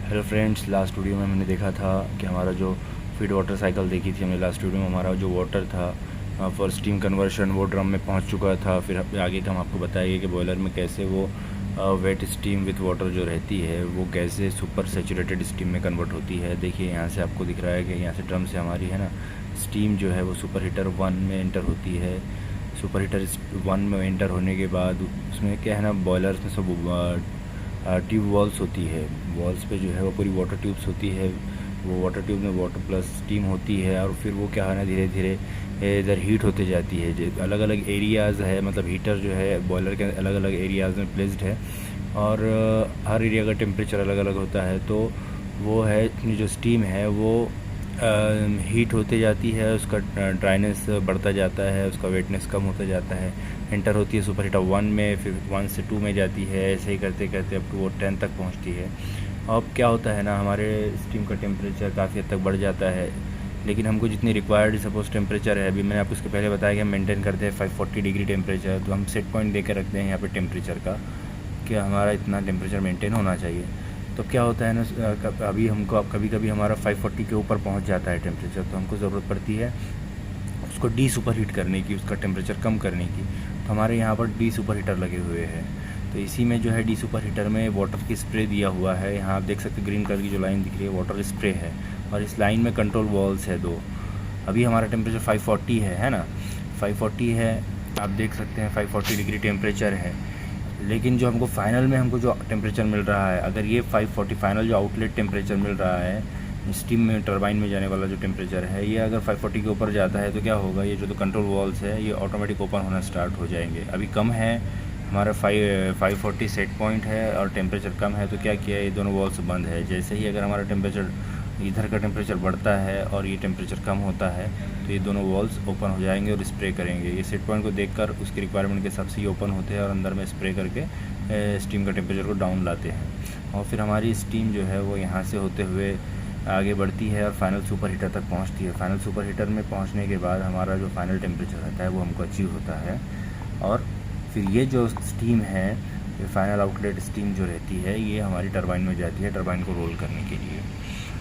Hello friends, last video में हमने देखा था कि हमारा जो फीड वाटर साइकिल देखी थी हमने लास्ट वीडियो में, हमारा जो वाटर था फॉर स्टीम कन्वर्शन वो ड्रम में पहुंच चुका था। फिर आगे का हम आपको बताएंगे कि बॉयलर में कैसे वो वेट स्टीम विथ वाटर जो रहती है वो कैसे सुपर सेचुरेटेड स्टीम में कन्वर्ट होती है। देखिए यहाँ से आपको दिख रहा है कि यहाँ से ड्रम से हमारी है ना स्टीम जो है वो सुपर हीटर 1 में एंटर होती है। सुपर हीटर 1 में एंटर होने के बाद उसमें क्या है ना, बॉयलर में सब ट्यूब वॉल्स होती है। वॉल्स पे जो है वो पूरी वाटर ट्यूब्स होती है। वो वाटर ट्यूब में वाटर प्लस स्टीम होती है और फिर वो क्या है ना धीरे धीरे इधर हीट होते जाती है। जो अलग अलग एरियाज़ है, मतलब हीटर जो है बॉयलर के अलग अलग एरियाज़ में प्लेस्ड है और हर एरिया का टेम्परेचर अलग अलग होता है। तो वो है अपनी जो स्टीम है वो हीट होते जाती है, उसका ड्राइनेस बढ़ता जाता है, उसका वेटनेस कम होता जाता है। एंटर होती है सुपर हीटर 1 में, फिर 1 से 2 में जाती है, ऐसे ही करते करते अप टू वो 10 तक पहुंचती है। अब क्या होता है ना, हमारे स्टीम का टेम्परेचर काफ़ी हद तक बढ़ जाता है, लेकिन हमको जितनी रिक्वायर्ड सपोज टेम्परेचर है, अभी मैंने आपको इसके पहले बताया कि हम मेंटेन करते हैं 540 डिग्री टेम्परेचर। तो हम सेट पॉइंट दे के रखते हैं यहाँ पे टेम्परेचर का कि हमारा इतना टेम्परेचर मेंटेन होना चाहिए। तो क्या होता है ना, अभी हमको कभी कभी हमारा 540 के ऊपर पहुंच जाता है टेम्परेचर, तो हमको ज़रूरत पड़ती है उसको डी सुपर हीट करने की, उसका टेम्परेचर कम करने की। तो हमारे यहाँ पर डी सुपर हीटर लगे हुए हैं। तो इसी में जो है डी सुपर हीटर में वाटर की स्प्रे दिया हुआ है। यहाँ आप देख सकते हैं ग्रीन कलर की जो लाइन दिख रही है वाटर स्प्रे है, और इस लाइन में कंट्रोल वॉल्स है 2। अभी हमारा टेम्परेचर 540 है ना, 540 है, आप देख सकते हैं 540 डिग्री टेम्परेचर है। लेकिन जो हमको फाइनल में हमको जो टेम्परेचर मिल रहा है, अगर ये 540 फाइनल जो आउटलेट टेम्परेचर मिल रहा है स्टीम में टरबाइन में जाने वाला जो टेम्परेचर है, ये अगर 540 के ऊपर जाता है तो क्या होगा, ये जो कंट्रोल वॉल्स है ये ऑटोमेटिक ओपन होना स्टार्ट हो जाएंगे। अभी कम है हमारा 540 सेट पॉइंट है और टेम्परेचर कम है, तो क्या किया, ये दोनों वॉल्स बंद है। जैसे ही अगर हमारा टेम्परेचर इधर का टेम्परेचर बढ़ता है और ये टेम्परेचर कम होता है तो ये दोनों वॉल्स ओपन हो जाएंगे और स्प्रे करेंगे। ये सेट पॉइंट को देखकर उसकी रिक्वायरमेंट के हिसाब से ये ओपन होते हैं और अंदर में स्प्रे करके स्टीम का टेम्परेचर को डाउन लाते हैं। और फिर हमारी स्टीम जो है वो यहाँ से होते हुए आगे बढ़ती है और फाइनल सुपर हीटर तक पहुँचती है। फाइनल सुपर हीटर में पहुँचने के बाद हमारा जो फाइनल टेम्परेचर रहता है वो हमको अचीव होता है। और फिर ये जो स्टीम है, ये फाइनल आउटलेट स्टीम जो रहती है, ये हमारी टरबाइन में जाती है टरबाइन को रोल करने के लिए।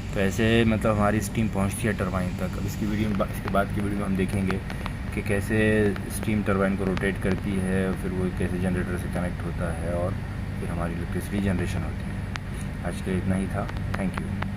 तो ऐसे मतलब हमारी स्टीम पहुंचती है टरबाइन तक। अब इसकी वीडियो में, इसके बाद की वीडियो में हम देखेंगे कि कैसे स्टीम टरबाइन को रोटेट करती है, फिर वो कैसे जनरेटर से कनेक्ट होता है और फिर हमारी इलेक्ट्रिसिटी जनरेशन होती है। आज के इतना ही था। Thank you.